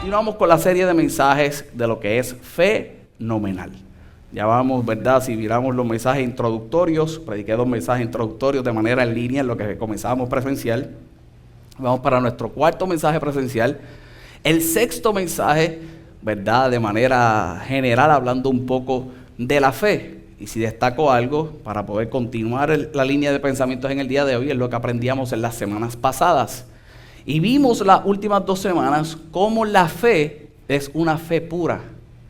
Continuamos con la serie de mensajes de lo que es fenomenal. Ya vamos, ¿verdad? Si miramos los mensajes introductorios, prediqué 2 mensajes introductorios de manera en línea en lo que comenzábamos presencial. Vamos para nuestro 4º mensaje presencial. El 6º mensaje, ¿verdad? De manera general, hablando un poco de la fe. Y si destaco algo, para poder continuar la línea de pensamientos en el día de hoy, es lo que aprendíamos en las semanas pasadas. Y vimos las últimas 2 semanas cómo la fe es una fe pura.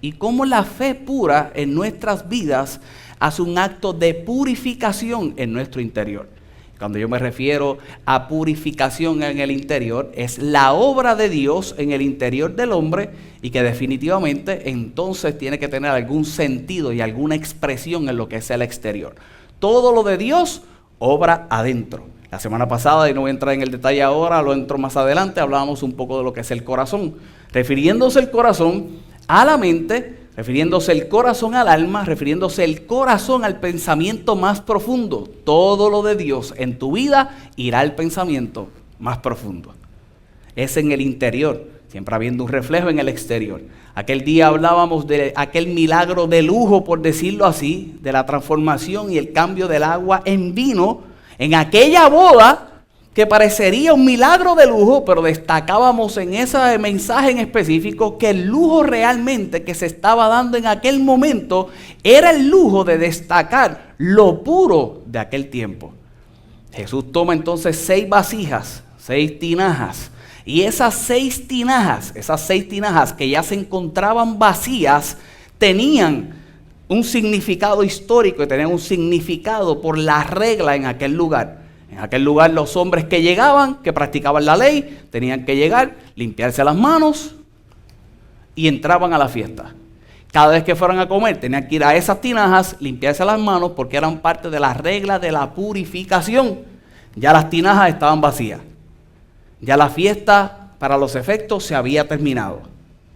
Y cómo la fe pura en nuestras vidas hace un acto de purificación en nuestro interior. Cuando yo me refiero a purificación en el interior, es la obra de Dios en el interior del hombre y que definitivamente entonces tiene que tener algún sentido y alguna expresión en lo que es el exterior. Todo lo de Dios obra adentro. La semana pasada, y no voy a entrar en el detalle ahora, lo entro más adelante, hablábamos un poco de lo que es el corazón. Refiriéndose el corazón a la mente, refiriéndose el corazón al alma, refiriéndose el corazón al pensamiento más profundo. Todo lo de Dios en tu vida irá al pensamiento más profundo. Es en el interior, siempre habiendo un reflejo en el exterior. Aquel día hablábamos de aquel milagro de lujo, por decirlo así, de la transformación y el cambio del agua en vino, en aquella boda que parecería un milagro de lujo, pero destacábamos en ese mensaje en específico que el lujo realmente que se estaba dando en aquel momento era el lujo de destacar lo puro de aquel tiempo. Jesús toma entonces 6 vasijas, 6 tinajas, y esas 6 tinajas que ya se encontraban vacías, tenían un significado histórico y tenían un significado por la regla en aquel lugar. En aquel lugar los hombres que llegaban, que practicaban la ley, tenían que llegar, limpiarse las manos y entraban a la fiesta. Cada vez que fueran a comer tenían que ir a esas tinajas, limpiarse las manos porque eran parte de la regla de la purificación. Ya las tinajas estaban vacías. Ya la fiesta para los efectos se había terminado.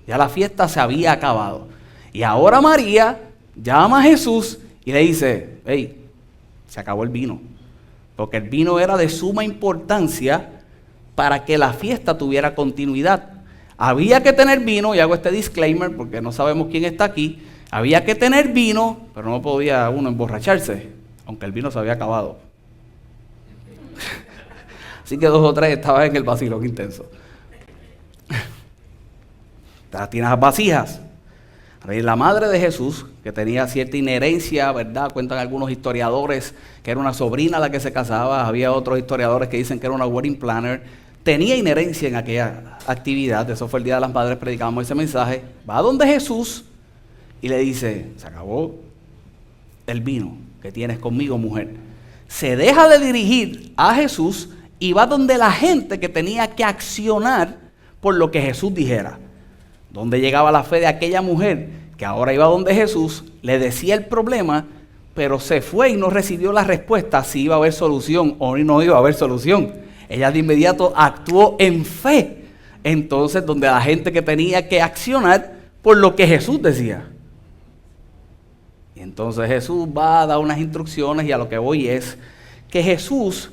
Ya la fiesta se había acabado. Y ahora María llama a Jesús y le dice, hey, se acabó el vino. Porque el vino era de suma importancia para que la fiesta tuviera continuidad. Había que tener vino, y hago este disclaimer porque no sabemos quién está aquí. Había que tener vino, pero no podía uno emborracharse, aunque el vino se había acabado. Así que 2 o 3 estaban en el vacilón intenso. Las tinajas vasijas. La madre de Jesús, que tenía cierta inherencia, ¿verdad? Cuentan algunos historiadores que era una sobrina la que se casaba. Había otros historiadores que dicen que era una wedding planner. Tenía inherencia en aquella actividad. Eso fue el Día de las Madres, predicábamos ese mensaje. Va donde Jesús y le dice, se acabó el vino que tienes conmigo, mujer. Se deja de dirigir a Jesús y va donde la gente que tenía que accionar por lo que Jesús dijera. Donde llegaba la fe de aquella mujer que ahora iba donde Jesús, le decía el problema, pero se fue y no recibió la respuesta si iba a haber solución o no iba a haber solución. Ella de inmediato actuó en fe. Entonces, donde la gente que tenía que accionar por lo que Jesús decía. Y entonces Jesús va a dar unas instrucciones y a lo que voy es que Jesús,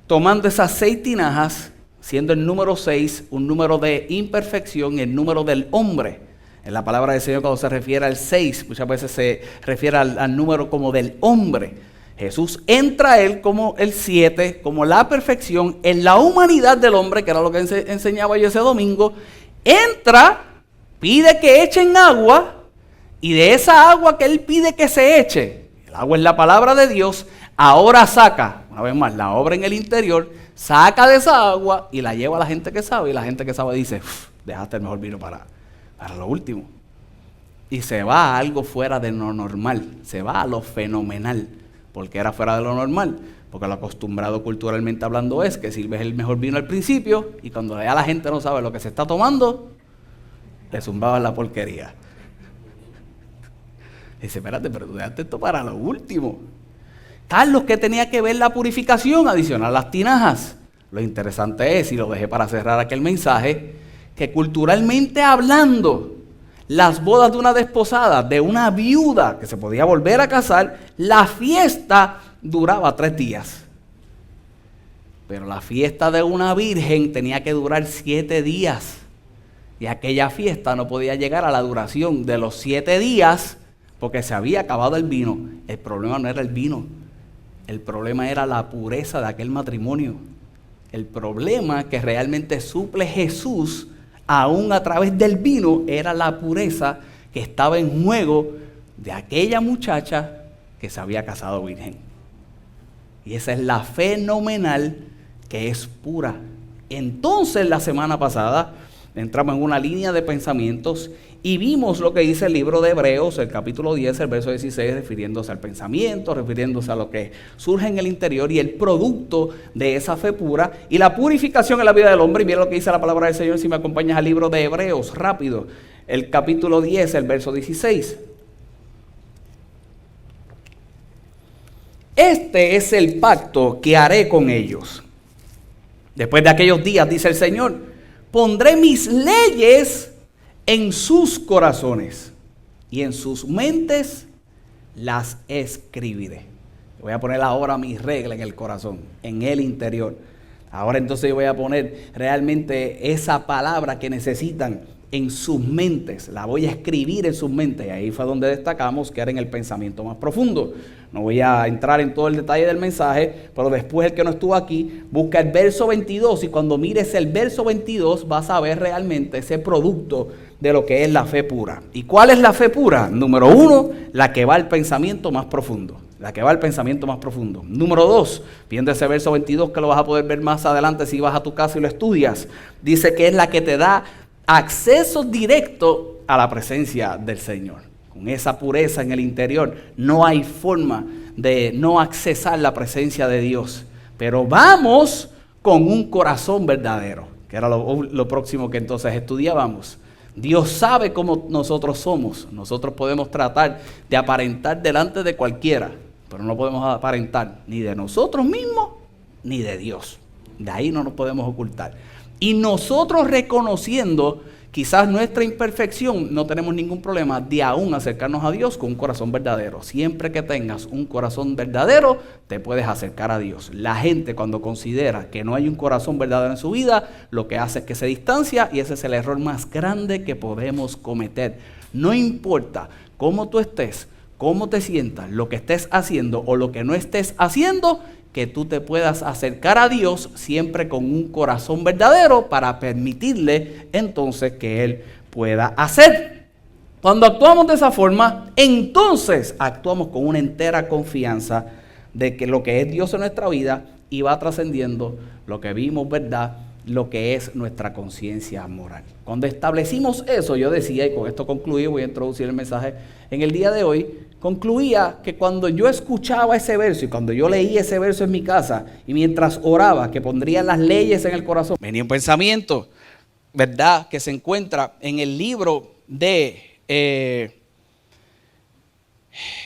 tomando esas 6 tinajas, siendo el número 6 un número de imperfección, el número del hombre. En la palabra del Señor cuando se refiere al 6, muchas veces se refiere al número como del hombre. Jesús entra a él como el 7, como la perfección en la humanidad del hombre, que era lo que enseñaba yo ese domingo. Entra, pide que echen agua, y de esa agua que él pide que se eche, el agua es la palabra de Dios, ahora saca, una vez más, la obra en el interior, saca de esa agua y la lleva a la gente que sabe, y la gente que sabe dice, dejaste el mejor vino para lo último. Y se va a algo fuera de lo normal, se va a lo fenomenal, porque era fuera de lo normal, porque lo acostumbrado culturalmente hablando es que sirves el mejor vino al principio y cuando ya la gente no sabe lo que se está tomando, le zumbaban la porquería. Y dice, espérate, pero tú dejaste esto para lo último. Carlos, ¿qué tenía que ver la purificación adicional a las tinajas? Lo interesante es, y lo dejé para cerrar aquel mensaje, que culturalmente hablando, las bodas de una desposada, de una viuda que se podía volver a casar, la fiesta duraba 3 días. Pero la fiesta de una virgen tenía que durar 7 días. Y aquella fiesta no podía llegar a la duración de los 7 días porque se había acabado el vino. El problema no era el vino, el problema era la pureza de aquel matrimonio. El problema que realmente suple Jesús, aún a través del vino, era la pureza que estaba en juego de aquella muchacha que se había casado virgen. Y esa es la fenomenal que es pura. Entonces, la semana pasada entramos en una línea de pensamientos y vimos lo que dice el libro de Hebreos, el capítulo 10, el verso 16, refiriéndose al pensamiento, refiriéndose a lo que surge en el interior y el producto de esa fe pura y la purificación en la vida del hombre. Y mira lo que dice la palabra del Señor, si me acompañas al libro de Hebreos, rápido, el capítulo 10, el verso 16. Este es el pacto que haré con ellos. Después de aquellos días, dice el Señor, pondré mis leyes en sus corazones y en sus mentes las escribiré. Voy a poner ahora mis reglas en el corazón, en el interior. Ahora entonces yo voy a poner realmente esa palabra que necesitan en sus mentes. La voy a escribir en sus mentes. Y ahí fue donde destacamos que era en el pensamiento más profundo. No voy a entrar en todo el detalle del mensaje, pero después el que no estuvo aquí, busca el verso 22 y cuando mires el verso 22 vas a ver realmente ese producto de lo que es la fe pura. ¿Y cuál es la fe pura? Número 1, la que va al pensamiento más profundo. La que va al pensamiento más profundo. Número 2, viendo ese verso 22 que lo vas a poder ver más adelante si vas a tu casa y lo estudias. Dice que es la que te da acceso directo a la presencia del Señor. Con esa pureza en el interior no hay forma de no accesar la presencia de Dios. Pero vamos con un corazón verdadero, que era lo próximo que entonces estudiábamos. Dios sabe cómo nosotros somos. Nosotros podemos tratar de aparentar delante de cualquiera, pero no podemos aparentar ni de nosotros mismos ni de Dios. De ahí no nos podemos ocultar. Y nosotros reconociendo quizás nuestra imperfección, no tenemos ningún problema de aún acercarnos a Dios con un corazón verdadero. Siempre que tengas un corazón verdadero, te puedes acercar a Dios. La gente cuando considera que no hay un corazón verdadero en su vida, lo que hace es que se distancia y ese es el error más grande que podemos cometer. No importa cómo tú estés, cómo te sientas, lo que estés haciendo o lo que no estés haciendo, que tú te puedas acercar a Dios siempre con un corazón verdadero para permitirle entonces que Él pueda hacer. Cuando actuamos de esa forma, entonces actuamos con una entera confianza de que lo que es Dios en nuestra vida y va trascendiendo lo que vimos, ¿verdad? Lo que es nuestra conciencia moral. Cuando establecimos eso, yo decía, y con esto concluí, voy a introducir el mensaje en el día de hoy, concluía que cuando yo escuchaba ese verso y cuando yo leía ese verso en mi casa y mientras oraba que pondría las leyes en el corazón, venía un pensamiento, ¿verdad? Que se encuentra en el libro de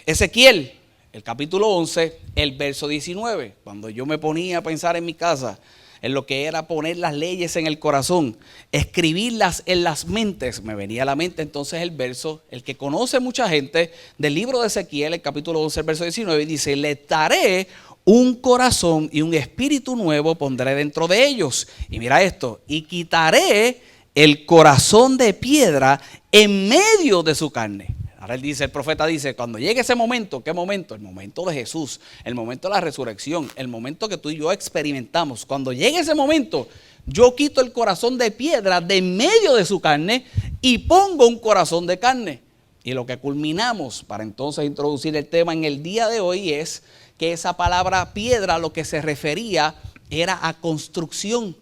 Ezequiel, el capítulo 11, el verso 19. Cuando yo me ponía a pensar en mi casa en lo que era poner las leyes en el corazón, escribirlas en las mentes, me venía a la mente entonces el verso, el que conoce mucha gente, del libro de Ezequiel, el capítulo 11, el verso 19, dice, le daré un corazón y un espíritu nuevo pondré dentro de ellos. Y mira esto, y quitaré el corazón de piedra en medio de su carne. Ahora él dice, el profeta dice, cuando llegue ese momento, ¿qué momento? El momento de Jesús, el momento de la resurrección, el momento que tú y yo experimentamos. Cuando llegue ese momento, yo quito el corazón de piedra de en medio de su carne y pongo un corazón de carne. Y lo que culminamos para entonces introducir el tema en el día de hoy es que esa palabra piedra lo que se refería era a construcción.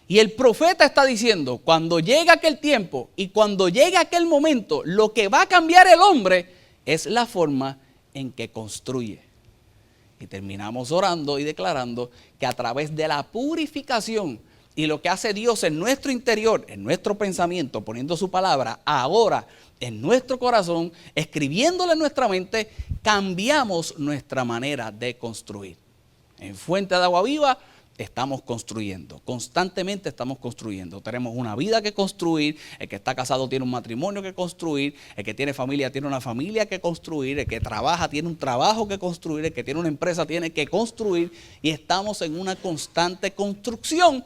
Y el profeta está diciendo, cuando llegue aquel tiempo y cuando llegue aquel momento, lo que va a cambiar el hombre es la forma en que construye. Y terminamos orando y declarando que a través de la purificación y lo que hace Dios en nuestro interior, en nuestro pensamiento, poniendo su palabra ahora en nuestro corazón, escribiéndole en nuestra mente, cambiamos nuestra manera de construir. En Fuente de Agua Viva estamos construyendo, constantemente estamos construyendo. Tenemos una vida que construir, el que está casado tiene un matrimonio que construir, el que tiene familia tiene una familia que construir, el que trabaja tiene un trabajo que construir, el que tiene una empresa tiene que construir y estamos en una constante construcción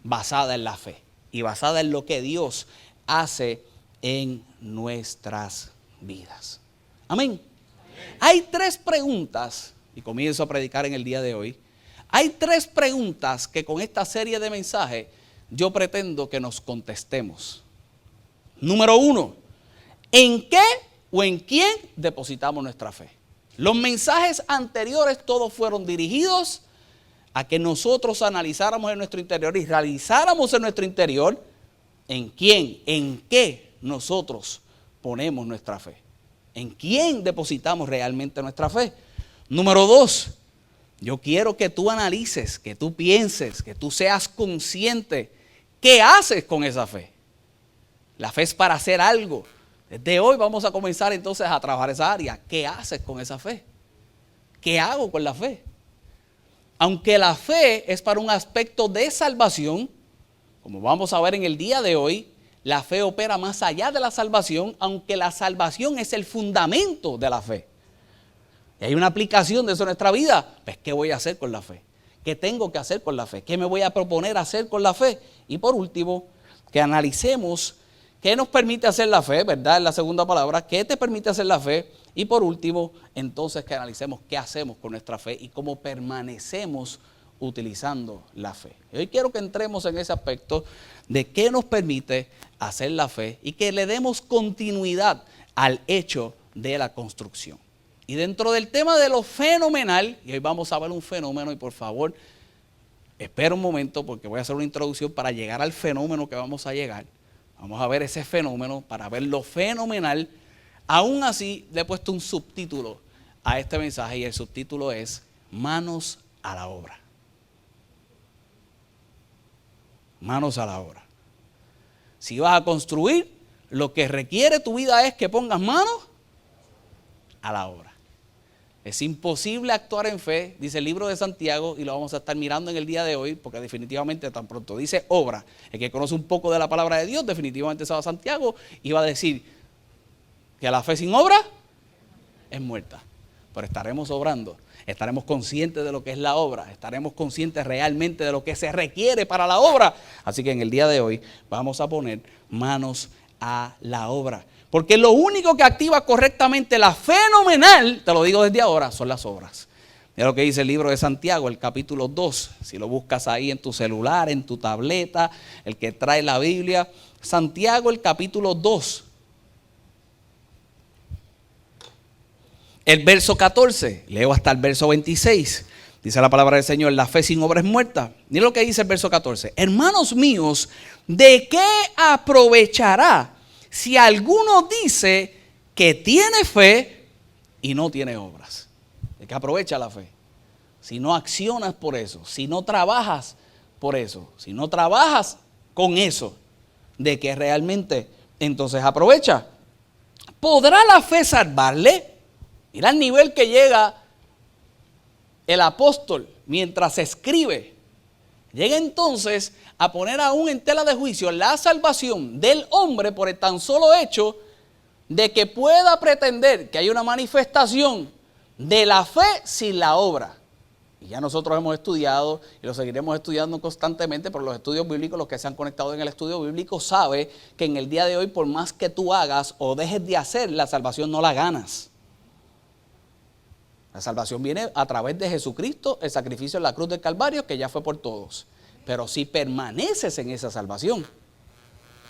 basada en la fe. y basada en lo que Dios hace en nuestras vidas. Amén. Hay 3 preguntas, y comienzo a predicar en el día de hoy. Hay 3 preguntas que con esta serie de mensajes yo pretendo que nos contestemos. Número 1, ¿en qué o en quién depositamos nuestra fe? Los mensajes anteriores todos fueron dirigidos a que nosotros analizáramos en nuestro interior y realizáramos en nuestro interior en quién, en qué nosotros ponemos nuestra fe. ¿En quién depositamos realmente nuestra fe? Número 2, yo quiero que tú analices, que tú pienses, que tú seas consciente. ¿Qué haces con esa fe? La fe es para hacer algo. Desde hoy vamos a comenzar entonces a trabajar esa área. ¿Qué haces con esa fe? ¿Qué hago con la fe? Aunque la fe es para un aspecto de salvación, como vamos a ver en el día de hoy, la fe opera más allá de la salvación, aunque la salvación es el fundamento de la fe. Y hay una aplicación de eso en nuestra vida. Pues, ¿qué voy a hacer con la fe? ¿Qué tengo que hacer con la fe? ¿Qué me voy a proponer hacer con la fe? Y por último, que analicemos qué nos permite hacer la fe, ¿verdad? Es la segunda palabra. ¿Qué te permite hacer la fe? Y por último, entonces que analicemos qué hacemos con nuestra fe y cómo permanecemos utilizando la fe. Y hoy quiero que entremos en ese aspecto de qué nos permite hacer la fe y que le demos continuidad al hecho de la construcción. Y dentro del tema de lo fenomenal, y hoy vamos a ver un fenómeno, y por favor, espera un momento porque voy a hacer una introducción para llegar al fenómeno que vamos a llegar. Vamos a ver ese fenómeno para ver lo fenomenal. Aún así, le he puesto un subtítulo a este mensaje y el subtítulo es Manos a la obra. Manos a la obra. Si vas a construir, lo que requiere tu vida es que pongas manos a la obra. Es imposible actuar en fe, dice el libro de Santiago, y lo vamos a estar mirando en el día de hoy, porque definitivamente tan pronto dice obra, el que conoce un poco de la palabra de Dios, definitivamente se va a Santiago y va a decir que la fe sin obra es muerta. Pero estaremos obrando, estaremos conscientes de lo que es la obra, estaremos conscientes realmente de lo que se requiere para la obra. Así que en el día de hoy vamos a poner manos a la obra. Porque lo único que activa correctamente la fenomenal, te lo digo desde ahora, son las obras. Mira lo que dice el libro de Santiago, el capítulo 2. Si lo buscas ahí en tu celular, en tu tableta, el que trae la Biblia. Santiago, el capítulo 2. El verso 14, leo hasta el verso 26. Dice la palabra del Señor, la fe sin obra es muerta. Mira lo que dice el verso 14. Hermanos míos, ¿de qué aprovechará si alguno dice que tiene fe y no tiene obras? ¿De qué aprovecha la fe? Si no accionas por eso, si no trabajas por eso, si no trabajas con eso, ¿de qué realmente entonces aprovecha? ¿Podrá la fe salvarle? Mira el nivel que llega el apóstol mientras escribe. Llega entonces a poner aún en tela de juicio la salvación del hombre por el tan solo hecho de que pueda pretender que hay una manifestación de la fe sin la obra. Y ya nosotros hemos estudiado y lo seguiremos estudiando constantemente, pero los estudios bíblicos, los que se han conectado en el estudio bíblico, saben que en el día de hoy, por más que tú hagas o dejes de hacer, la salvación no la ganas. La salvación viene a través de Jesucristo, el sacrificio en la cruz del Calvario, que ya fue por todos. Pero si permaneces en esa salvación,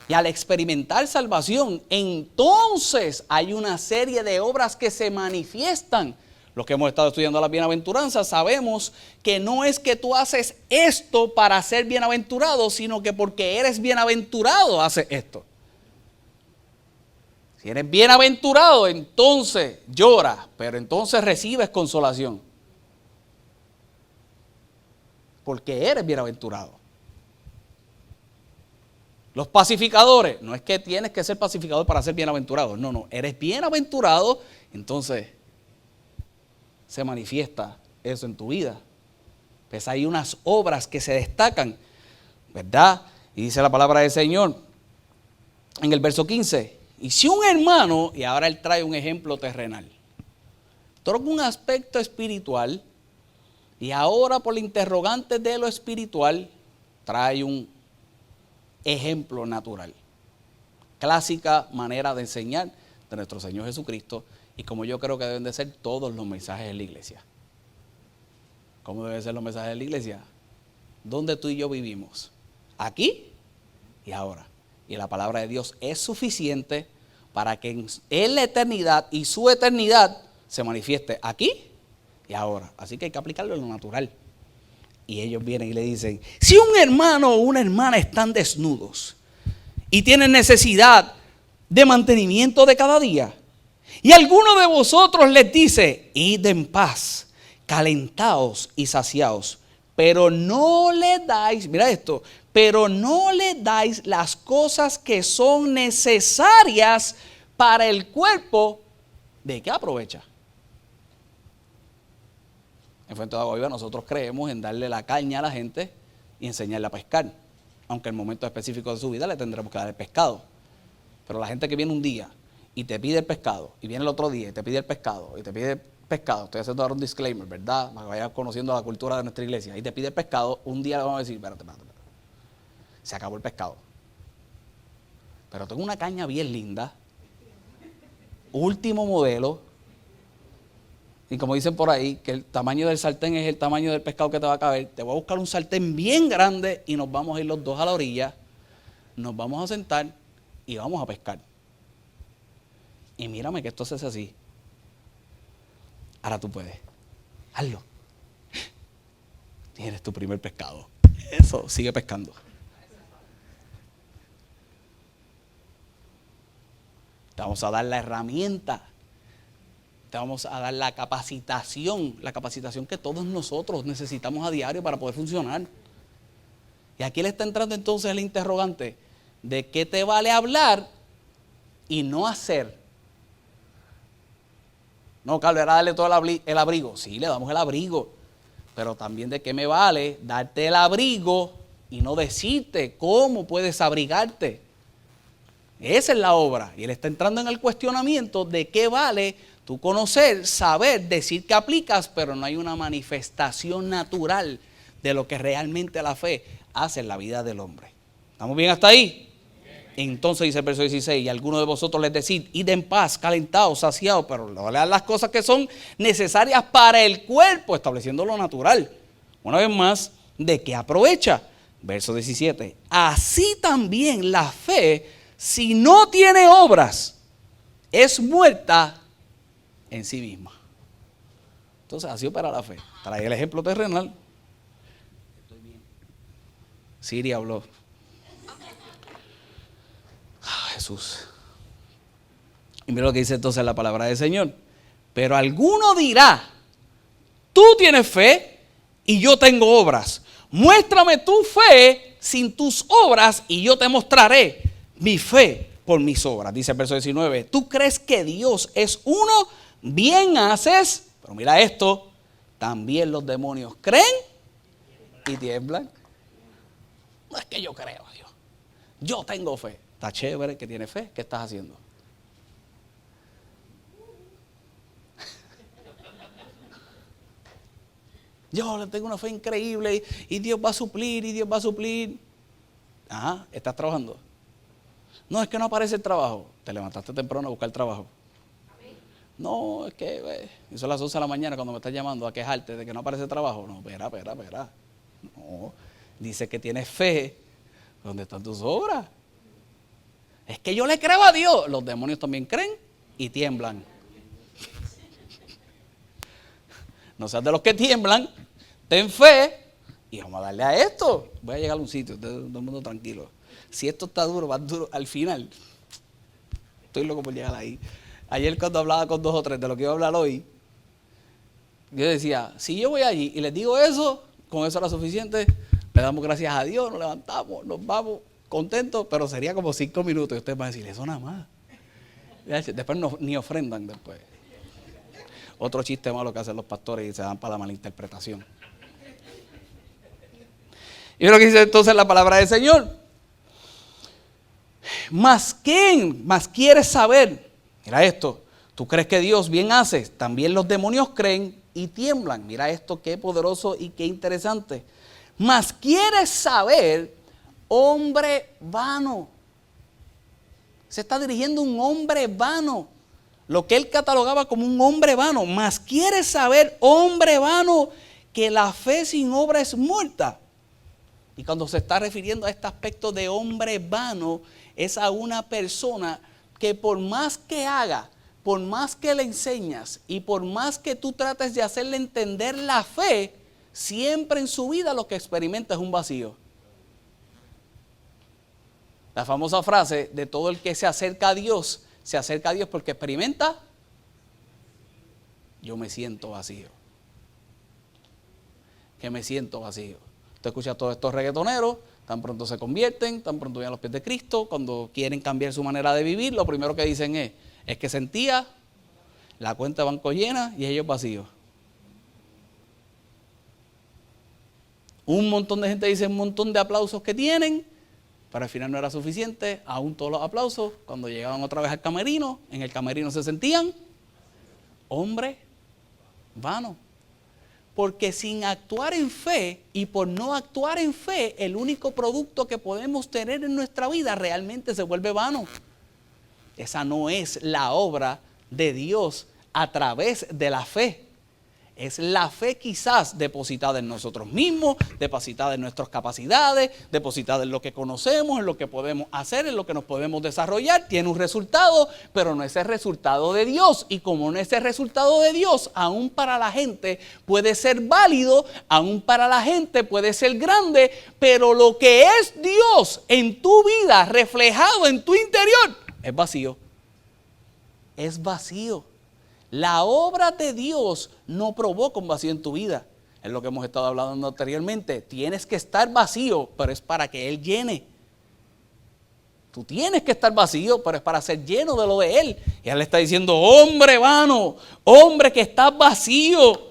y al experimentar salvación, entonces hay una serie de obras que se manifiestan. Los que hemos estado estudiando las bienaventuranzas sabemos que no es que tú haces esto para ser bienaventurado, sino que porque eres bienaventurado haces esto. Si eres bienaventurado, entonces lloras, pero entonces recibes consolación. Porque eres bienaventurado. Los pacificadores, no es que tienes que ser pacificador para ser bienaventurado. No, eres bienaventurado, entonces se manifiesta eso en tu vida. Pues hay unas obras que se destacan, ¿verdad? Y dice la palabra del Señor en el verso 15. Y si un hermano, y ahora él trae un ejemplo terrenal, toca un aspecto espiritual, y ahora por la interrogante de lo espiritual, trae un ejemplo natural. Clásica manera de enseñar de nuestro Señor Jesucristo y como yo creo que deben de ser todos los mensajes de la iglesia. ¿Cómo deben ser los mensajes de la iglesia? ¿Dónde tú y yo vivimos? Aquí y ahora. Y la palabra de Dios es suficiente para que en la eternidad y su eternidad se manifieste aquí y ahora. Así que hay que aplicarlo en lo natural. Y ellos vienen y le dicen, si un hermano o una hermana están desnudos y tienen necesidad de mantenimiento de cada día, y alguno de vosotros les dice, id en paz, calentaos y saciaos, pero no le dais, mira esto, pero no le dais las cosas que son necesarias para el cuerpo, ¿de qué aprovecha? En Fuente de Agua Viva nosotros creemos en darle la caña a la gente y enseñarle a pescar. Aunque en el momento específico de su vida le tendremos que dar el pescado. Pero la gente que viene un día y te pide el pescado, y viene el otro día y te pide el pescado, y te pide el pescado, estoy haciendo ahora un disclaimer, ¿verdad? Para que vayas conociendo la cultura de nuestra iglesia, y te pide el pescado, un día le vamos a decir, espérate. Se acabó el pescado. Pero tengo una caña bien linda, último modelo, y como dicen por ahí, que el tamaño del sartén es el tamaño del pescado que te va a caber. Te voy a buscar un sartén bien grande y nos vamos a ir los dos a la orilla. Nos vamos a sentar y vamos a pescar. Y mírame que esto se hace así. Ahora tú puedes. Hazlo. Tienes tu primer pescado. Eso, sigue pescando. Te vamos a dar la herramienta. Te vamos a dar la capacitación que todos nosotros necesitamos a diario para poder funcionar. Y aquí le está entrando entonces el interrogante de qué te vale hablar y no hacer. No, Carlos, era darle todo el abrigo. Sí, le damos el abrigo, pero también de qué me vale darte el abrigo y no decirte cómo puedes abrigarte. Esa es la obra. Y él está entrando en el cuestionamiento de qué vale tú conocer, saber, decir que aplicas, pero no hay una manifestación natural de lo que realmente la fe hace en la vida del hombre. ¿Estamos bien hasta ahí? Entonces dice el verso 16, y alguno de vosotros les decid, id en paz, calentados, saciados, pero no le dan las cosas que son necesarias para el cuerpo, estableciendo lo natural. Una vez más, ¿de qué aprovecha? Verso 17, así también la fe, si no tiene obras, es muerta en sí misma. Entonces así opera la fe. Trae el ejemplo terrenal. Estoy bien. Siri habló. Jesús. Y mira lo que dice entonces la palabra del Señor. Pero alguno dirá, tú tienes fe y yo tengo obras. Muéstrame tu fe sin tus obras y yo te mostraré mi fe por mis obras. Dice el verso 19, tú crees que Dios es uno, bien haces, pero mira esto, también los demonios creen y tiemblan. No es que yo creo a Dios, yo tengo fe. Está chévere que tiene fe, ¿qué estás haciendo? Yo le tengo una fe increíble y Dios va a suplir y Dios va a suplir. Ajá, ¿estás trabajando? No, es que no aparece el trabajo. Te levantaste temprano a buscar trabajo. No, es que son las 11 de la mañana cuando me estás llamando a quejarte de que no aparece trabajo. No, espera. No, dice que tienes fe. ¿Dónde están tus obras? Es que yo le creo a Dios. Los demonios también creen y tiemblan. No seas de los que tiemblan. Ten fe y vamos a darle a esto. Voy a llegar a un sitio, todo el mundo tranquilo. Si esto está duro, va duro al final. Estoy loco por llegar ahí. Ayer cuando hablaba con 2 o 3 de lo que iba a hablar hoy, yo decía, si yo voy allí y les digo eso, con eso era suficiente, le damos gracias a Dios, nos levantamos, nos vamos contentos, pero sería como 5 minutos y ustedes van a decir, eso nada más. Después ni ofrendan después. Otro chiste malo que hacen los pastores y se dan para la malinterpretación. Y lo que dice entonces la palabra del Señor. Más quieres saber. Mira esto. Tú crees que Dios bien hace. También los demonios creen y tiemblan. Mira esto, qué poderoso y qué interesante. Más quieres saber hombre vano. Se está dirigiendo a un hombre vano. Lo que él catalogaba como un hombre vano. Mas quiere saber, hombre vano, que la fe sin obra es muerta. Y cuando se está refiriendo a este aspecto de hombre vano, es a una persona que por más que haga, por más que le enseñas y por más que tú trates de hacerle entender la fe, siempre en su vida lo que experimenta es un vacío. La famosa frase de todo el que se acerca a Dios porque experimenta, yo me siento vacío. Que me siento vacío. Usted escucha a todos estos reggaetoneros, tan pronto se convierten, tan pronto vienen a los pies de Cristo, cuando quieren cambiar su manera de vivir, lo primero que dicen es que sentía la cuenta de banco llena y ellos vacíos. Un montón de gente dice un montón de aplausos que tienen, pero al final no era suficiente, aún todos los aplausos, cuando llegaban otra vez al camerino, en el camerino se sentían hombre vano. Porque sin actuar en fe y por no actuar en fe, el único producto que podemos tener en nuestra vida realmente se vuelve vano. Esa no es la obra de Dios a través de la fe. Es la fe quizás depositada en nosotros mismos, depositada en nuestras capacidades, depositada en lo que conocemos, en lo que podemos hacer, en lo que nos podemos desarrollar. Tiene un resultado, pero no es el resultado de Dios. Y como no es el resultado de Dios, aún para la gente puede ser válido, aún para la gente puede ser grande, pero lo que es Dios en tu vida, reflejado en tu interior, es vacío. Es vacío. La obra de Dios no provoca un vacío en tu vida. Es lo que hemos estado hablando anteriormente. Tienes que estar vacío, pero es para que Él llene. Tú tienes que estar vacío, pero es para ser lleno de lo de Él. Y Él le está diciendo, hombre vano, hombre que está vacío.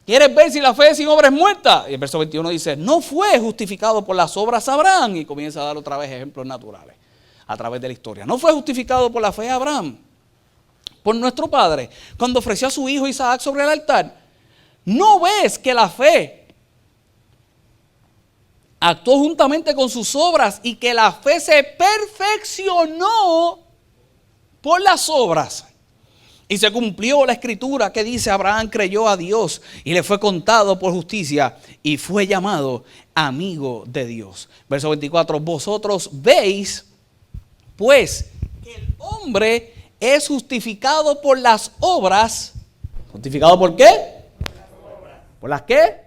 ¿Quieres ver si la fe sin obra es muerta? Y el verso 21 dice, no fue justificado por las obras Abraham. Y comienza a dar otra vez ejemplos naturales a través de la historia. No fue justificado por la fe de Abraham, por nuestro padre, cuando ofreció a su hijo Isaac sobre el altar. ¿No ves que la fe actuó juntamente con sus obras y que la fe se perfeccionó por las obras? Y se cumplió la escritura que dice, Abraham creyó a Dios y le fue contado por justicia y fue llamado amigo de Dios. Verso 24, vosotros veis pues que el hombre es justificado por las obras. ¿Justificado por qué? ¿Por las qué?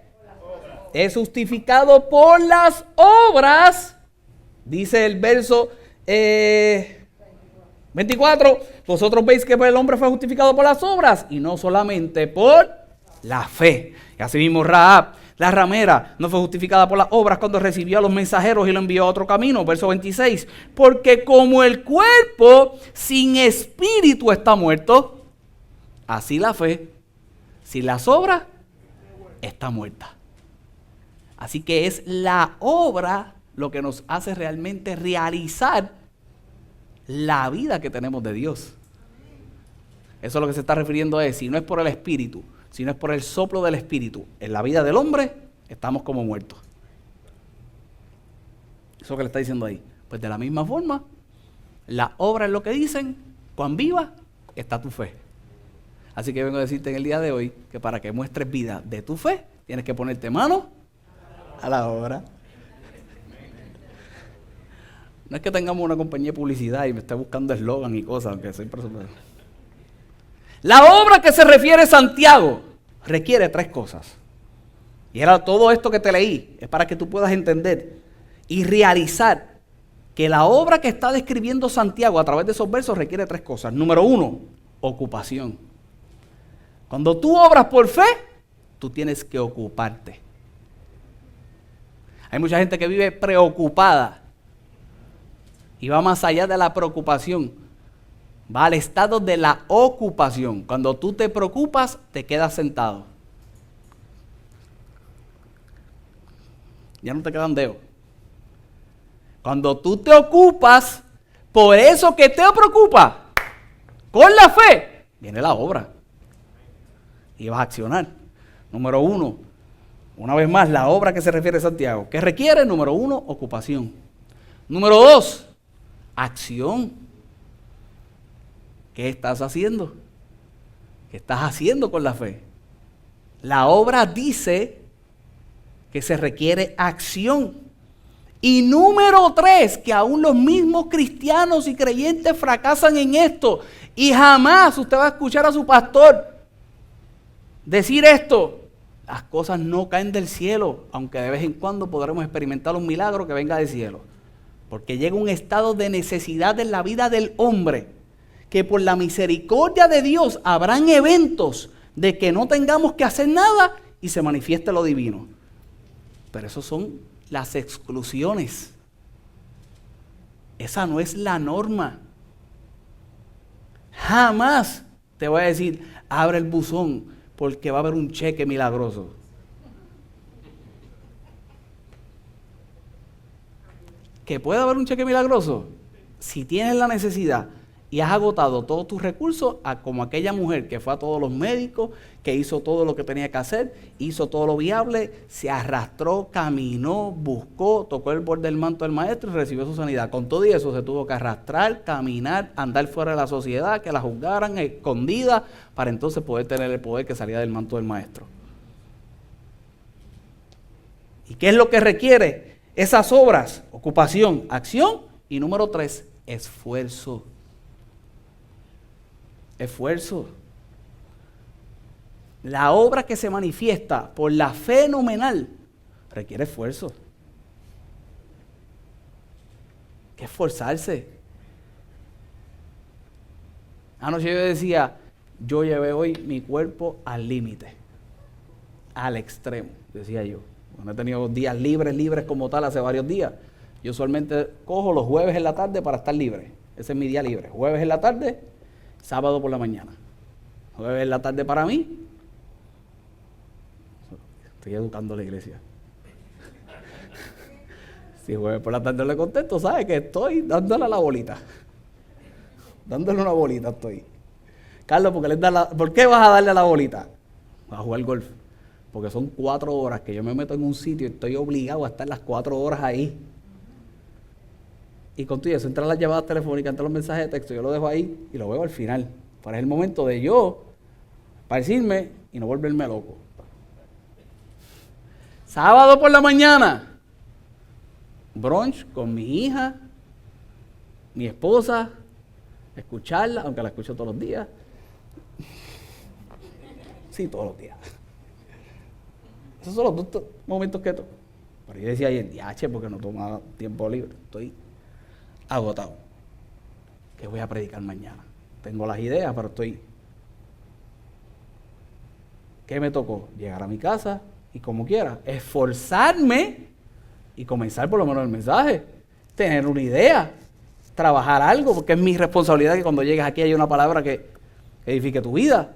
Es justificado por las obras. Dice el verso 24. Vosotros veis que el hombre fue justificado por las obras y no solamente por la fe. Y así mismo Rahab, la ramera, no fue justificada por las obras cuando recibió a los mensajeros y lo envió a otro camino. Verso 26. Porque como el cuerpo sin espíritu está muerto, así la fe sin las obras está muerta. Así que es la obra lo que nos hace realmente realizar la vida que tenemos de Dios. Eso es lo que se está refiriendo es, si no es por el espíritu, si no es por el soplo del espíritu, en la vida del hombre estamos como muertos. Eso es lo que le está diciendo ahí. Pues de la misma forma, la obra es lo que dicen, cuán viva está tu fe. Así que vengo a decirte en el día de hoy que para que muestres vida de tu fe, tienes que ponerte mano a la obra. No es que tengamos una compañía de publicidad y me esté buscando eslogan y cosas, aunque soy personal. La obra que se refiere Santiago requiere 3 cosas. Y era todo esto que te leí, es para que tú puedas entender y realizar que la obra que está describiendo Santiago a través de esos versos requiere 3 cosas. Número 1, ocupación. Cuando tú obras por fe, tú tienes que ocuparte. Hay mucha gente que vive preocupada y va más allá de la preocupación. Va al estado de la ocupación. Cuando tú te preocupas, te quedas sentado. Ya no te quedan dedos. Cuando tú te ocupas, por eso que te preocupa, con la fe, viene la obra. Y vas a accionar. Número 1, Una vez más, la obra que se refiere a Santiago. ¿Qué requiere? Número 1, ocupación. Número 2, acción. ¿Qué estás haciendo? ¿Qué estás haciendo con la fe? La obra dice que se requiere acción. Y número 3, que aún los mismos cristianos y creyentes fracasan en esto. Y jamás usted va a escuchar a su pastor decir esto. Las cosas no caen del cielo, aunque de vez en cuando podremos experimentar un milagro que venga del cielo. Porque llega un estado de necesidad en la vida del hombre, que por la misericordia de Dios habrán eventos de que no tengamos que hacer nada y se manifieste lo divino. Pero esos son las exclusiones. Esa no es la norma. Jamás te voy a decir, abre el buzón porque va a haber un cheque milagroso. ¿Que puede haber un cheque milagroso? Si tienes la necesidad y has agotado todos tus recursos, como aquella mujer que fue a todos los médicos, que hizo todo lo que tenía que hacer, hizo todo lo viable, se arrastró, caminó, buscó, tocó el borde del manto del maestro y recibió su sanidad. Con todo y eso se tuvo que arrastrar, caminar, andar fuera de la sociedad, que la juzgaran escondida, para entonces poder tener el poder que salía del manto del maestro. ¿Y qué es lo que requiere esas obras? Ocupación, acción y número 3, esfuerzo. Esfuerzo. La obra que se manifiesta por la fe nominal requiere esfuerzo. ¿Qué esforzarse? Anoche yo decía, yo llevé hoy mi cuerpo al límite, al extremo, decía yo. No he tenido días libres como tal hace varios días. Yo usualmente cojo los jueves en la tarde para estar libre. Ese es mi día libre. Jueves en la tarde, sábado por la mañana. Jueves en la tarde para mí. Estoy educando a la iglesia. Si jueves por la tarde le contesto, sabe que estoy dándole a la bolita. Dándole una bolita estoy. Carlos, ¿por qué vas a darle a la bolita? A jugar golf. Porque son 4 horas que yo me meto en un sitio y estoy obligado a estar las 4 horas ahí. Y con todo eso, entran las llamadas telefónicas, entran los mensajes de texto, yo lo dejo ahí y lo veo al final. Para el momento de yo parecerme y no volverme loco. Sábado por la mañana, brunch con mi hija, mi esposa, escucharla, aunque la escucho todos los días. Sí, todos los días. Esos son los 2 momentos que toco. Pero yo decía ayer, diache, porque no tomaba tiempo libre. Estoy agotado. ¿Qué voy a predicar mañana? Tengo las ideas, pero estoy... ¿Qué me tocó? Llegar a mi casa y como quiera, esforzarme y comenzar por lo menos el mensaje. Tener una idea, trabajar algo, porque es mi responsabilidad que cuando llegues aquí haya una palabra que edifique tu vida.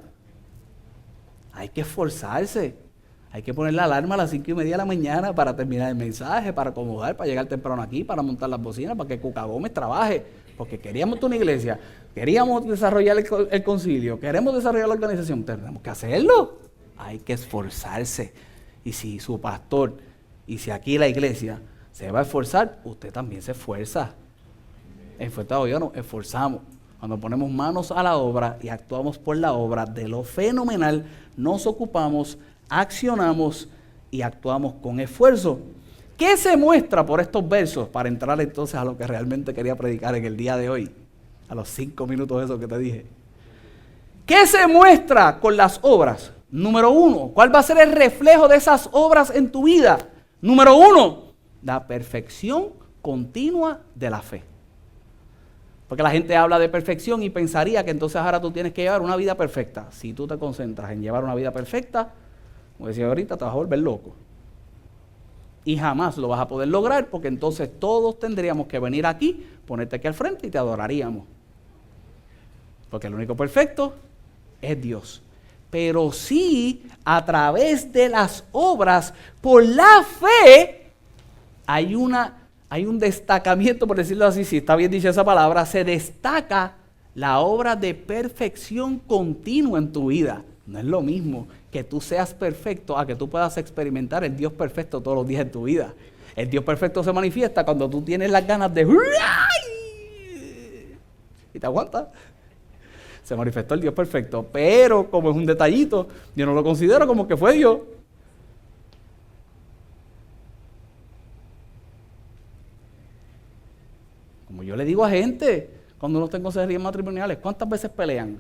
Hay que esforzarse. Hay que poner la alarma a las 5:30 de la mañana para terminar el mensaje, para acomodar, para llegar temprano aquí, para montar las bocinas, para que Cuca Gómez trabaje. Porque queríamos una iglesia, queríamos desarrollar el concilio, queremos desarrollar la organización. Tenemos que hacerlo. Hay que esforzarse. Y si su pastor, y si aquí la iglesia se va a esforzar, usted también se esfuerza. Esforzado yo nos esforzamos. Cuando ponemos manos a la obra y actuamos por la obra de lo fenomenal, nos ocupamos, accionamos y actuamos con esfuerzo. ¿Qué se muestra por estos versos? Para entrar entonces a lo que realmente quería predicar en el día de hoy, a los 5 minutos esos que te dije. ¿Qué se muestra con las obras? Número 1, ¿cuál va a ser el reflejo de esas obras en tu vida? Número 1, la perfección continua de la fe. Porque la gente habla de perfección y pensaría que entonces ahora tú tienes que llevar una vida perfecta. Si tú te concentras en llevar una vida perfecta, como decía ahorita, te vas a volver loco. Y jamás lo vas a poder lograr porque entonces todos tendríamos que venir aquí, ponerte aquí al frente y te adoraríamos. Porque el único perfecto es Dios. Pero sí, a través de las obras, por la fe, hay un destacamiento, por decirlo así, si está bien dicha esa palabra, se destaca la obra de perfección continua en tu vida. No es lo mismo que tú seas perfecto a que tú puedas experimentar el Dios perfecto todos los días de tu vida. El Dios perfecto se manifiesta cuando tú tienes las ganas de... y te aguantas. Se manifestó el Dios perfecto, pero como es un detallito, yo no lo considero como que fue Dios. Como yo le digo a gente, cuando uno está en consejerías matrimoniales, ¿cuántas veces pelean?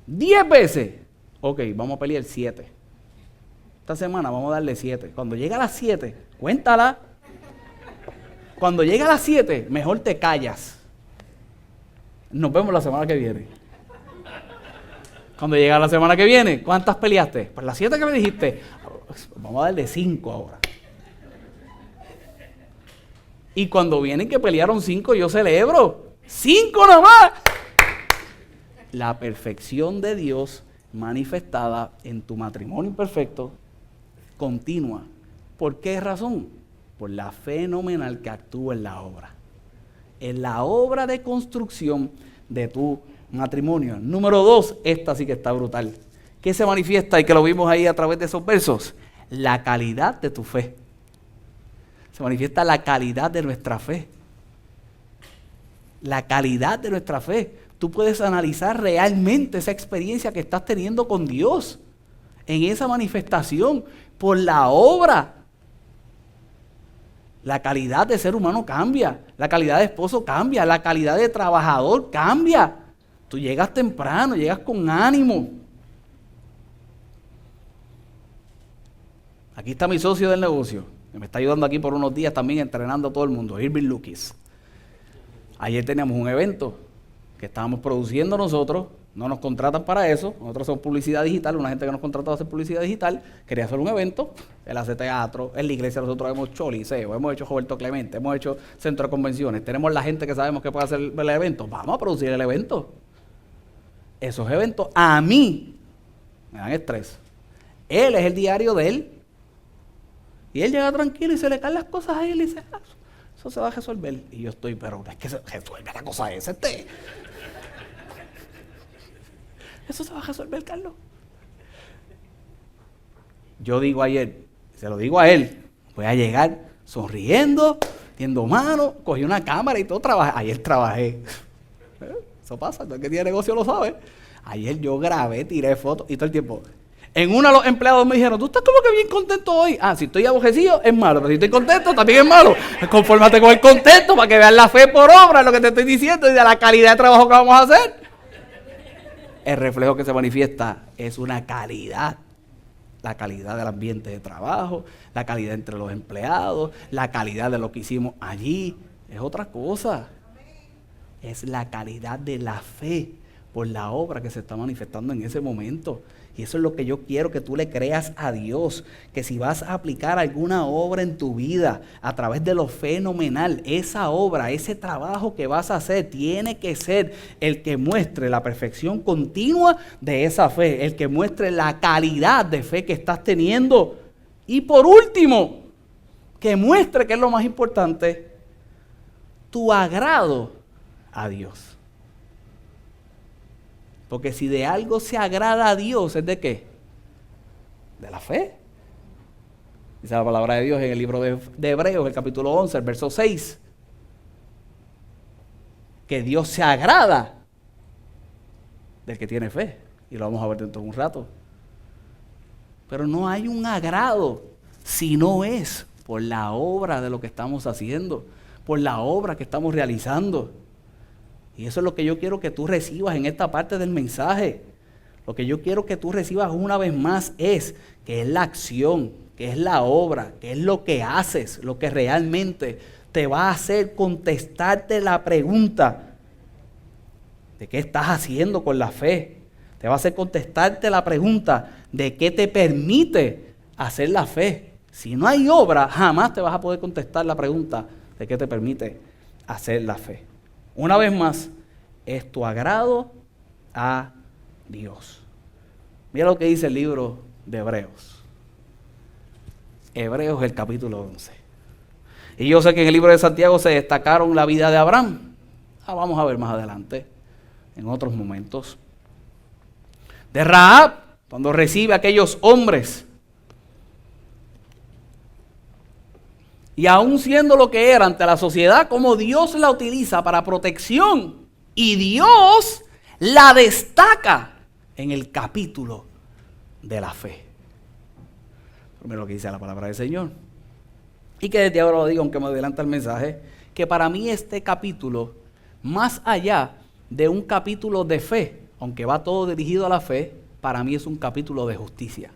10 veces. Ok, vamos a pelear 7. Esta semana vamos a darle 7. Cuando llega a las 7, cuéntala. Cuando llega a las 7, mejor te callas. Nos vemos la semana que viene. Cuando llega la semana que viene, ¿cuántas peleaste? Pues las 7 que me dijiste. Vamos a darle 5 ahora. Y cuando vienen que pelearon 5, yo celebro. 5 nada más. La perfección de Dios manifestada en tu matrimonio imperfecto continua. ¿Por qué razón? Por la fenomenal que actúa en la obra. En la obra de construcción de tu matrimonio. Número 2, esta sí que está brutal. ¿Qué se manifiesta y que lo vimos ahí a través de esos versos? La calidad de tu fe. Se manifiesta la calidad de nuestra fe. La calidad de nuestra fe. Tú puedes analizar realmente esa experiencia que estás teniendo con Dios. En esa manifestación, por la obra. La calidad de ser humano cambia. La calidad de esposo cambia. La calidad de trabajador cambia. Tú llegas temprano, llegas con ánimo. Aquí está mi socio del negocio, que me está ayudando aquí por unos días también entrenando a todo el mundo, Irving Lucas. Ayer teníamos un evento que estábamos produciendo nosotros, no nos contratan para eso, nosotros somos publicidad digital, una gente que nos contrató a hacer publicidad digital, quería hacer un evento, él hace teatro, en la iglesia nosotros hemos hecho liceo, hemos hecho Roberto Clemente, hemos hecho centro de convenciones, tenemos la gente que sabemos que puede hacer el evento, vamos a producir el evento. Esos eventos a mí me dan estrés. Él es el diario de él. Y él llega tranquilo y se le caen las cosas a él y dice, eso se va a resolver. Y yo estoy, pero es que se resuelve la cosa esa, Eso se va a resolver, Carlos. Yo digo ayer, se lo digo a él, voy a llegar sonriendo, tiendo mano, cogí una cámara y todo, trabajé. Ayer trabajé. Eso pasa, todo el que tiene negocio lo sabe. Ayer yo grabé, tiré fotos y todo el tiempo. En una los empleados me dijeron, tú estás como que bien contento hoy. Si estoy aborrecido es malo, pero si estoy contento también es malo. Confórmate con el contento para que veas la fe por obra, es lo que te estoy diciendo, y de la calidad de trabajo que vamos a hacer. El reflejo que se manifiesta es una calidad. La calidad del ambiente de trabajo, la calidad entre los empleados, la calidad de lo que hicimos allí. Es otra cosa. Es la calidad de la fe por la obra que se está manifestando en ese momento. Y eso es lo que yo quiero que tú le creas a Dios, que si vas a aplicar alguna obra en tu vida a través de lo fenomenal, esa obra, ese trabajo que vas a hacer tiene que ser el que muestre la perfección continua de esa fe, el que muestre la calidad de fe que estás teniendo. Y por último, que muestre, que es lo más importante, tu agrado a Dios. Porque si de algo se agrada a Dios, ¿es de qué? De la fe. Dice la palabra de Dios en el libro de Hebreos, el capítulo 11, el verso 6. Que Dios se agrada del que tiene fe. Y lo vamos a ver dentro de un rato. Pero no hay un agrado si no es por la obra de lo que estamos haciendo, por la obra que estamos realizando. Y eso es lo que yo quiero que tú recibas en esta parte del mensaje. Lo que yo quiero que tú recibas una vez más es que es la acción, que es la obra, que es lo que haces, lo que realmente te va a hacer contestarte la pregunta de qué estás haciendo con la fe. Te va a hacer contestarte la pregunta de qué te permite hacer la fe. Si no hay obra, jamás te vas a poder contestar la pregunta de qué te permite hacer la fe. Una vez más, es tu agrado a Dios. Mira lo que dice el libro de Hebreos. Hebreos, el capítulo 11. Y yo sé que en el libro de Santiago se destacaron la vida de Abraham. Vamos a ver más adelante, en otros momentos. de Rahab, cuando recibe a aquellos hombres. Y aún siendo lo que era ante la sociedad, como Dios la utiliza para protección. Y Dios la destaca en el capítulo de la fe. Primero lo que dice la palabra del Señor. Y que desde ahora lo digo, aunque me adelanta el mensaje, que para mí este capítulo, más allá de un capítulo de fe, aunque va todo dirigido a la fe, para mí es un capítulo de justicia.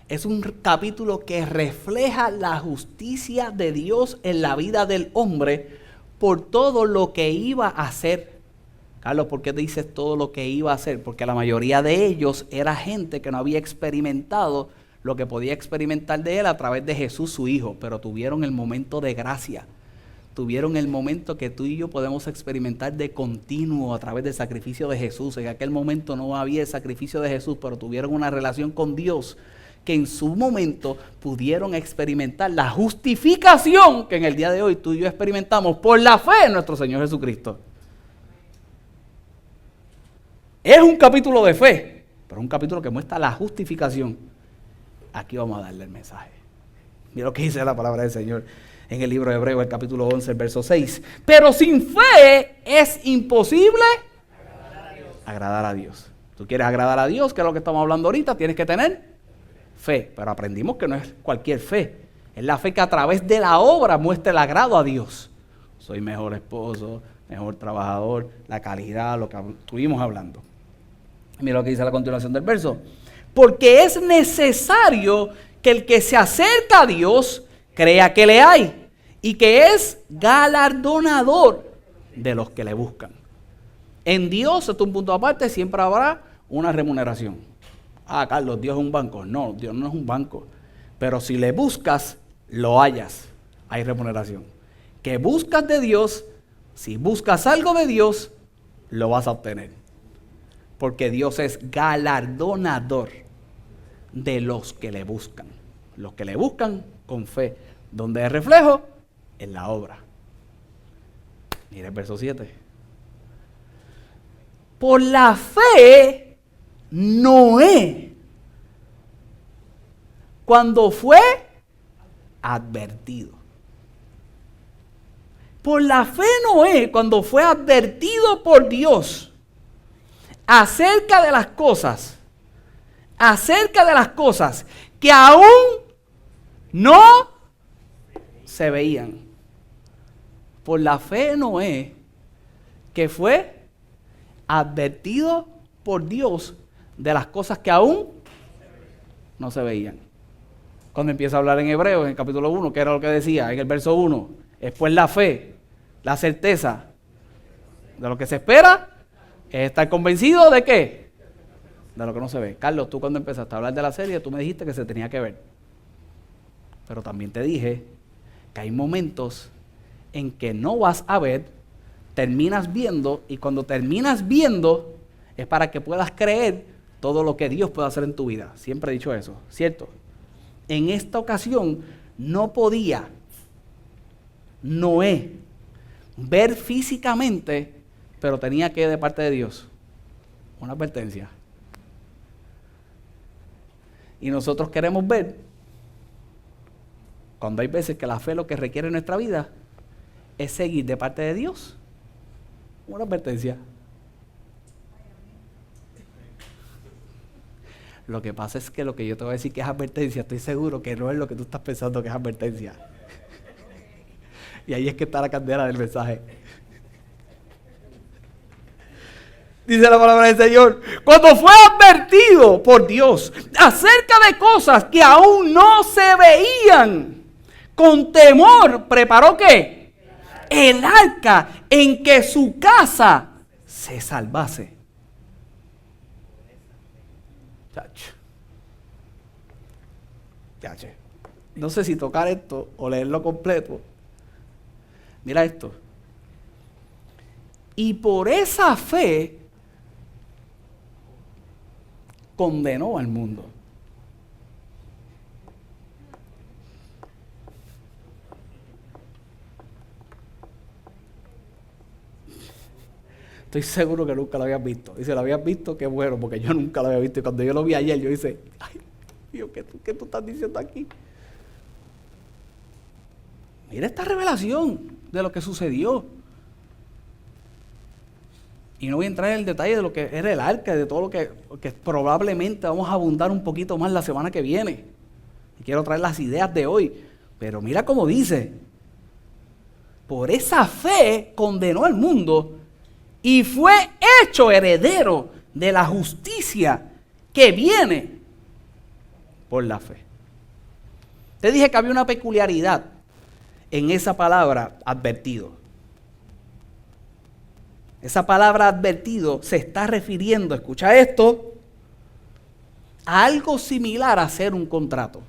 Es un capítulo que refleja la justicia de Dios en la vida del hombre por todo lo que iba a hacer. Carlos, ¿por qué te dices todo lo que iba a hacer? Porque la mayoría de ellos era gente que no había experimentado lo que podía experimentar de él a través de Jesús su Hijo, pero tuvieron el momento de gracia. Tuvieron el momento que tú y yo podemos experimentar de continuo a través del sacrificio de Jesús. En aquel momento no había el sacrificio de Jesús, pero tuvieron una relación con Dios que en su momento pudieron experimentar la justificación que en el día de hoy tú y yo experimentamos por la fe en nuestro Señor Jesucristo. Es un capítulo de fe, pero un capítulo que muestra la justificación. Aquí vamos a darle el mensaje. Mira lo que dice la palabra del Señor en el libro de Hebreos, el capítulo 11, el verso 6. Pero sin fe es imposible agradar a Dios. Tú quieres agradar a Dios, que es lo que estamos hablando ahorita, tienes que tener fe. Pero aprendimos que no es cualquier fe. Es la fe que a través de la obra muestra el agrado a Dios. Soy mejor esposo, mejor trabajador, la calidad, lo que estuvimos hablando. Mira lo que dice a la continuación del verso. Porque es necesario que el que se acerca a Dios crea que le hay y que es galardonador de los que le buscan. En Dios, esto es un punto aparte, siempre habrá una remuneración. Ah, Carlos, Dios es un banco. No, Dios no es un banco. Pero si le buscas, lo hallas. Hay remuneración. Que buscas de Dios, si buscas algo de Dios, lo vas a obtener. Porque Dios es galardonador de los que le buscan. Los que le buscan con fe. Donde es reflejo, en la obra. Mira el verso 7. Por la fe, Noé, cuando fue advertido. Por la fe Noé, cuando fue advertido por Dios acerca de las cosas que aún no se veían. Por la fe Noé, que fue advertido por Dios de las cosas que aún no se veían. Cuando empieza a hablar en Hebreos, en el capítulo 1, que era lo que decía en el verso 1, es pues la fe, la certeza de lo que se espera, es estar convencido de qué, de lo que no se ve. Carlos, tú cuando empezaste a hablar de la serie, tú me dijiste que se tenía que ver. Pero también te dije que hay momentos en que no vas a ver, terminas viendo, y cuando terminas viendo es para que puedas creer todo lo que Dios puede hacer en tu vida. Siempre he dicho eso, ¿cierto? En esta ocasión no podía Noé ver físicamente, pero tenía que de parte de Dios una advertencia. Y nosotros queremos ver, cuando hay veces que la fe lo que requiere en nuestra vida es seguir de parte de Dios una advertencia. Lo que pasa es que lo que yo te voy a decir que es advertencia, estoy seguro que no es lo que tú estás pensando que es advertencia. Y ahí es que está la candela del mensaje. Dice la palabra del Señor, cuando fue advertido por Dios acerca de cosas que aún no se veían, con temor preparó ¿qué? El arca en que su casa se salvase. Chacho. No sé si tocar esto o leerlo completo. Mira esto. Y por esa fe condenó al mundo. Estoy seguro que nunca lo habías visto. Y si lo habías visto, qué bueno, porque yo nunca lo había visto. Y cuando yo lo vi ayer, yo dije, ay, Dios, ¿qué tú estás diciendo aquí? Mira esta revelación de lo que sucedió. Y no voy a entrar en el detalle de lo que era el arca, de todo lo que probablemente vamos a abundar un poquito más la semana que viene. Y quiero traer las ideas de hoy. Pero mira cómo dice, por esa fe condenó al mundo y fue hecho heredero de la justicia que viene por la fe. Te dije que había una peculiaridad en esa palabra advertido. Esa palabra advertido se está refiriendo, escucha esto, a algo similar a hacer un contrato.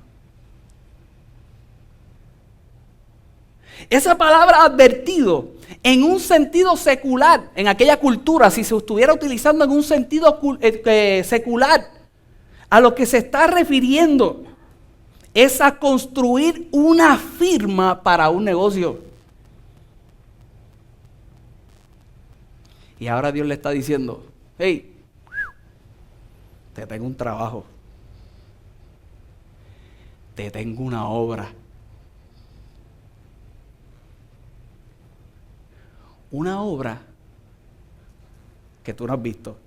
Esa palabra advertido, en un sentido secular, en aquella cultura, si se estuviera utilizando en un sentido secular, a lo que se está refiriendo es a construir una firma para un negocio. Y ahora Dios le está diciendo, hey, te tengo un trabajo, te tengo una obra. Una obra que tú no has visto.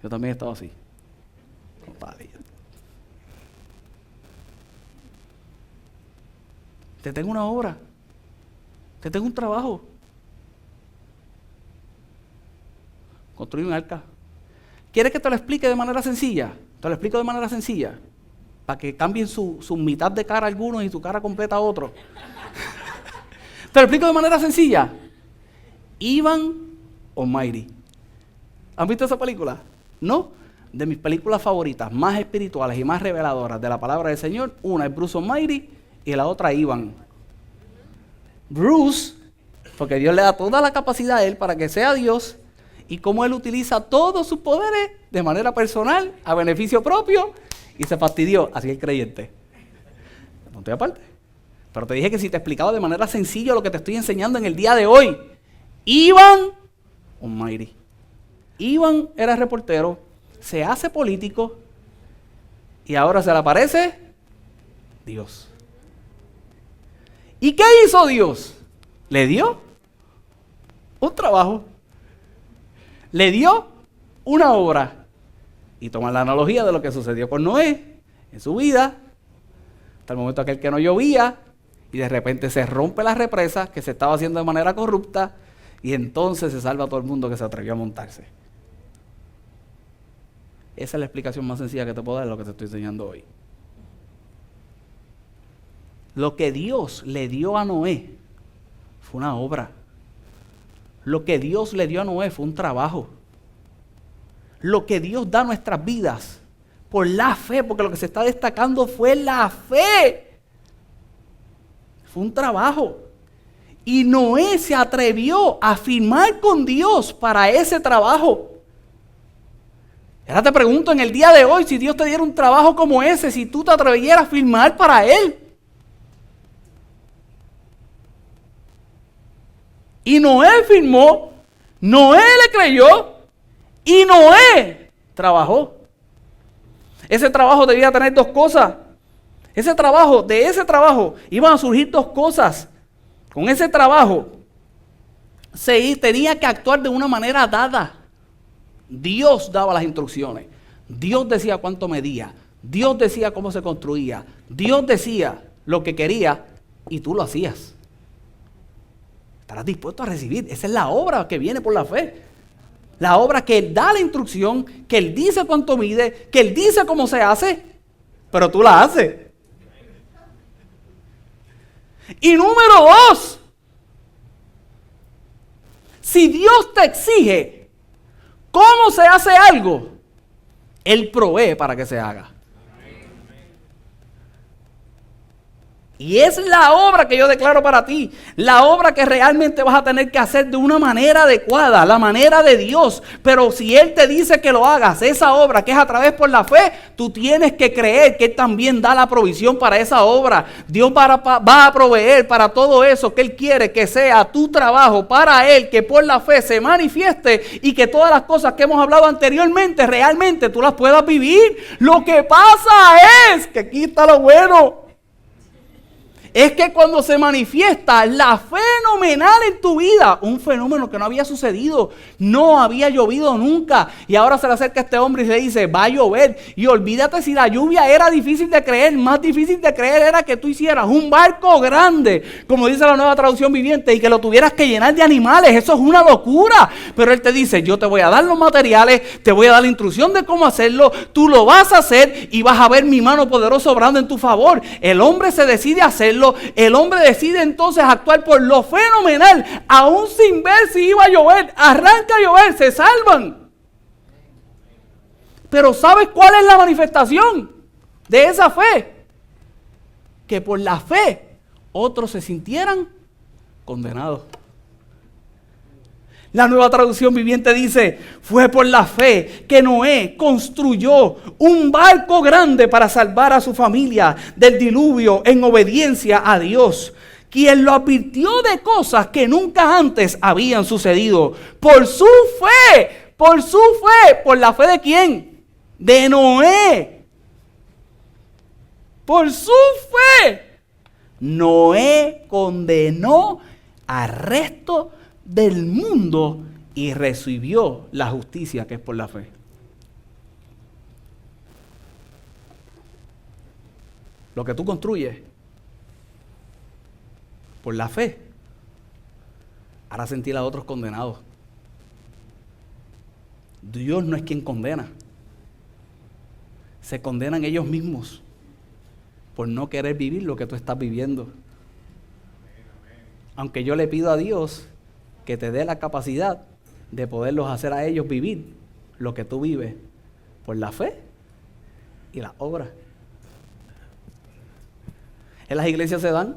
Yo también he estado así. Te tengo una obra. Te tengo un trabajo. Construir un arca. ¿Quieres que te lo explique de manera sencilla? Te lo explico de manera sencilla. Para que cambien su mitad de cara a algunos y su cara completa a otros. Te lo explico de manera sencilla. Ivan Almighty. ¿Han visto esa película? ¿No? De mis películas favoritas, más espirituales y más reveladoras de la palabra del Señor, una es Bruce Almighty y la otra Ivan. Bruce, porque Dios le da toda la capacidad a él para que sea Dios, y cómo él utiliza todos sus poderes de manera personal, a beneficio propio, y se fastidió, así el creyente. No estoy aparte. Pero te dije que si te explicaba de manera sencilla lo que te estoy enseñando en el día de hoy. Ivan Almighty. Ivan era reportero, se hace político y ahora se le aparece Dios. ¿Y qué hizo Dios? Le dio un trabajo. Le dio una obra. Y toma la analogía de lo que sucedió con Noé en su vida, hasta el momento aquel que no llovía, y de repente se rompe la represa que se estaba haciendo de manera corrupta, y entonces se salva a todo el mundo que se atrevió a montarse. Esa es la explicación más sencilla que te puedo dar de lo que te estoy enseñando hoy. Lo que Dios le dio a Noé fue una obra. Lo que Dios le dio a Noé fue un trabajo. Lo que Dios da a nuestras vidas por la fe, porque lo que se está destacando fue la fe. Fue un trabajo. Y Noé se atrevió a firmar con Dios para ese trabajo. Ahora te pregunto en el día de hoy, si Dios te diera un trabajo como ese, si tú te atrevieras a firmar para Él. Y Noé firmó, Noé le creyó y Noé trabajó. Ese trabajo debía tener dos cosas. De ese trabajo iban a surgir dos cosas. Con ese trabajo se tenía que actuar de una manera dada. Dios daba las instrucciones. Dios decía cuánto medía. Dios decía cómo se construía. Dios decía lo que quería y tú lo hacías. Estarás dispuesto a recibir. Esa es la obra que viene por la fe. La obra que Él da la instrucción, que Él dice cuánto mide, que Él dice cómo se hace, pero tú la haces. Y número dos, si Dios te exige cómo se hace algo, Él provee para que se haga. Y es la obra que yo declaro para ti, la obra que realmente vas a tener que hacer de una manera adecuada, la manera de Dios. Pero si Él te dice que lo hagas, esa obra que es a través por la fe, tú tienes que creer que Él también da la provisión para esa obra. Dios va a proveer para todo eso que Él quiere que sea tu trabajo para Él, que por la fe se manifieste y que todas las cosas que hemos hablado anteriormente, realmente tú las puedas vivir. Lo que pasa es que aquí está lo bueno. Es que cuando se manifiesta la fenomenal en tu vida, un fenómeno que no había sucedido, no había llovido nunca, y ahora se le acerca a este hombre y le dice, va a llover, y olvídate si la lluvia era difícil de creer, más difícil de creer era que tú hicieras un barco grande, como dice la Nueva Traducción Viviente, y que lo tuvieras que llenar de animales. Eso es una locura, pero él te dice, yo te voy a dar los materiales, te voy a dar la instrucción de cómo hacerlo, tú lo vas a hacer y vas a ver mi mano poderosa obrando en tu favor. El hombre se decide a hacerlo. El hombre decide entonces actuar por lo fenomenal, aún sin ver si iba a llover. Arranca a llover, se salvan. Pero ¿sabes cuál es la manifestación de esa fe? Que por la fe otros se sintieran condenados. La Nueva Traducción Viviente dice, fue por la fe que Noé construyó un barco grande para salvar a su familia del diluvio en obediencia a Dios, quien lo advirtió de cosas que nunca antes habían sucedido. Por su fe, ¿por la fe de quién? De Noé. Por su fe, Noé condenó al resto del mundo y recibió la justicia que es por la fe. Lo que tú construyes por la fe hará sentir a otros condenados. Dios no es quien condena. Se condenan ellos mismos por no querer vivir lo que tú estás viviendo. Aunque yo le pido a Dios que te dé la capacidad de poderlos hacer a ellos vivir lo que tú vives por la fe y la obra. En las iglesias se dan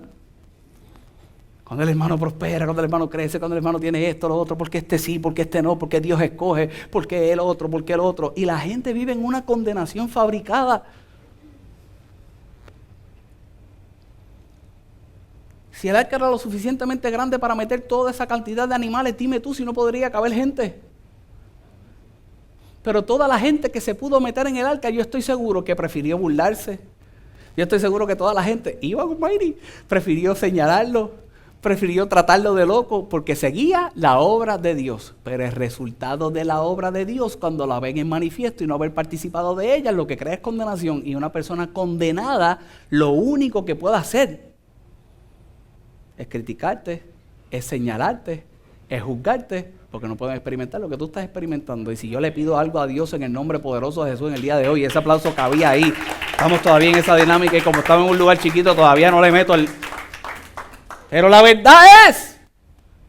cuando el hermano prospera, cuando el hermano crece, cuando el hermano tiene esto, lo otro, porque este sí, porque este no, porque Dios escoge, porque el otro, porque el otro. Y la gente vive en una condenación fabricada. Si el arca era lo suficientemente grande para meter toda esa cantidad de animales, dime tú si no podría caber gente. Pero toda la gente que se pudo meter en el arca, yo estoy seguro que prefirió burlarse. Yo estoy seguro que toda la gente iba con Mayri, prefirió señalarlo, prefirió tratarlo de loco, porque seguía la obra de Dios. Pero el resultado de la obra de Dios, cuando la ven en manifiesto y no haber participado de ella, lo que crea es condenación. Y una persona condenada, lo único que puede hacer es criticarte, es señalarte, es juzgarte, porque no pueden experimentar lo que tú estás experimentando. Y si yo le pido algo a Dios en el nombre poderoso de Jesús en el día de hoy, ese aplauso cabía ahí. Estamos todavía en esa dinámica y como estamos en un lugar chiquito, todavía no le meto el... Pero la verdad es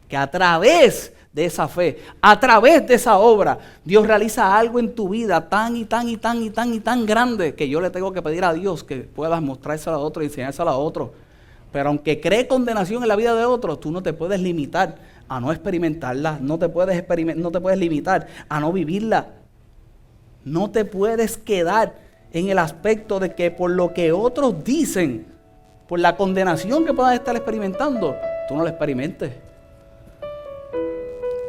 que a través de esa fe, a través de esa obra, Dios realiza algo en tu vida tan y tan y tan y tan y tan grande que yo le tengo que pedir a Dios que puedas mostrárselo a otro y enseñárselo a otro. Pero aunque cree condenación en la vida de otros, tú no te puedes limitar a no experimentarla, no te puedes limitar a no vivirla. No te puedes quedar en el aspecto de que por lo que otros dicen, por la condenación que puedan estar experimentando, tú no la experimentes.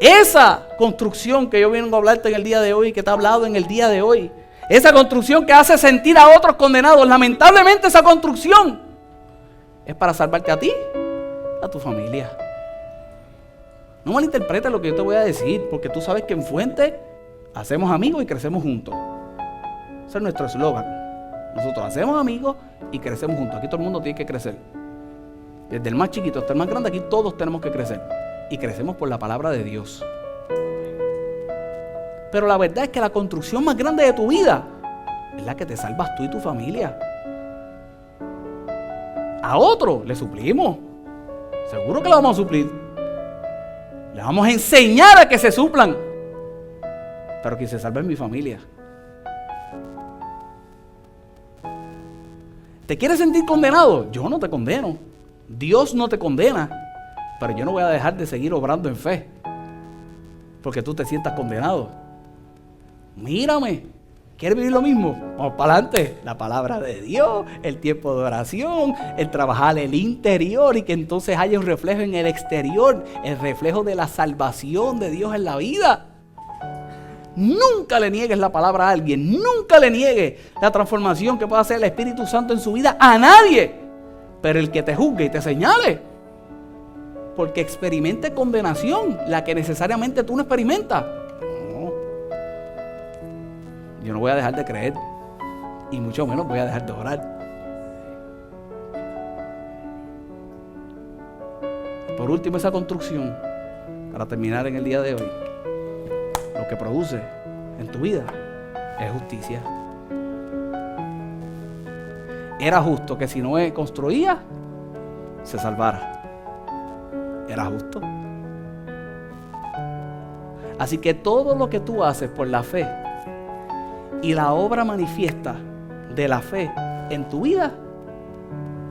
Esa construcción que yo vengo a hablarte en el día de hoy, que te he hablado en el día de hoy, esa construcción que hace sentir a otros condenados, lamentablemente esa construcción es para salvarte a ti, a tu familia. No malinterpretes lo que yo te voy a decir, porque tú sabes que en Fuente hacemos amigos y crecemos juntos. Ese es nuestro eslogan. Nosotros hacemos amigos y crecemos juntos. Aquí todo el mundo tiene que crecer. Desde el más chiquito hasta el más grande, aquí todos tenemos que crecer. Y crecemos por la palabra de Dios. Pero la verdad es que la construcción más grande de tu vida es la que te salvas tú y tu familia. A otro le suplimos. Seguro que le vamos a suplir. Le vamos a enseñar a que se suplan. Pero quien se salva es mi familia. ¿Te quieres sentir condenado? Yo no te condeno. Dios no te condena. Pero yo no voy a dejar de seguir obrando en fe porque tú te sientas condenado. Mírame. ¿Quieres vivir lo mismo? Vamos para adelante. La palabra de Dios, el tiempo de oración, el trabajar el interior y que entonces haya un reflejo en el exterior, el reflejo de la salvación de Dios en la vida. Nunca le niegues la palabra a alguien, nunca le niegues la transformación que puede hacer el Espíritu Santo en su vida a nadie. Pero el que te juzgue y te señale, porque experimente condenación, la que necesariamente tú no experimentas. Yo no voy a dejar de creer y mucho menos voy a dejar de orar. Por último, esa construcción, para terminar en el día de hoy, lo que produce en tu vida es justicia. Era justo que si Noé construía, se salvara. Era justo. Así que todo lo que tú haces por la fe y la obra manifiesta de la fe en tu vida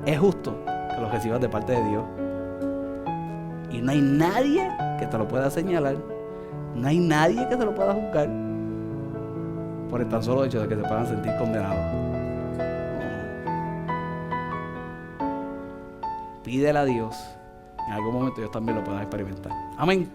es justo que lo recibas de parte de Dios. Y no hay nadie que te lo pueda señalar, no hay nadie que te lo pueda juzgar por el tan solo hecho de que te puedan sentir condenados. Pídele a Dios, en algún momento ellos también lo puedan experimentar. Amén.